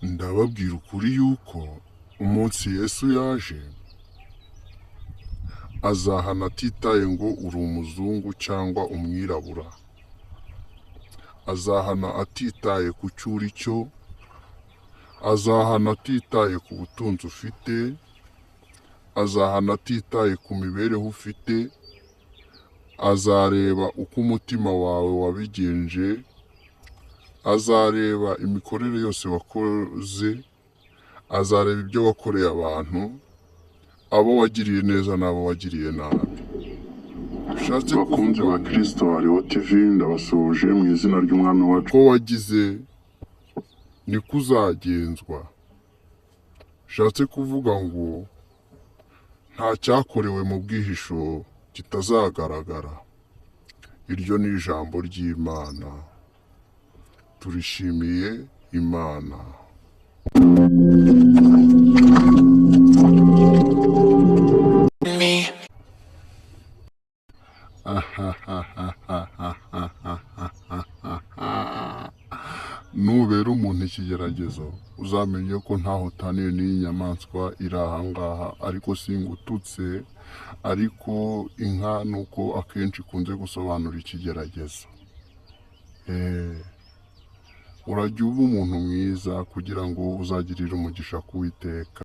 ndababwira ukuri yuko umunsi Yesu yaje azahana atitaye ngo uri umuzungu cyangwa umwirabura, azahana atitaye ku cyo uri cyo, azahana atitaye ku butunzi ufite, azahana atitaye ku mibereho ufite, azareba uko umutima wawe wabigenje, azareba imikorere yose wakoze, azareba ibyo wakoreye abantu, abo wagiriye neza n'abo wagiriye nabi. Ushatse bakunzi ba Kristo hariho TV, ndabasuhuje mu izina ry'umwami wacu. Ko wagize niko uzagenzwa. Ushatse kuvuga ngo nta cyakorewe mu bwihisho kitazagaragara. Iryo ni ijambo ry'Imana. Turishimiye Imana. Nubera umuntu ikigeragezo uzamenye ko ntaho utaniye n'iyi nyamaswa iri aha ngaha, ariko singututse, ariko inka nuko akenshi ikunze gusobanura ikigeragezo. Urajya uba umuntu mwiza kugira ngo uzagirire umugisha ku Uwiteka.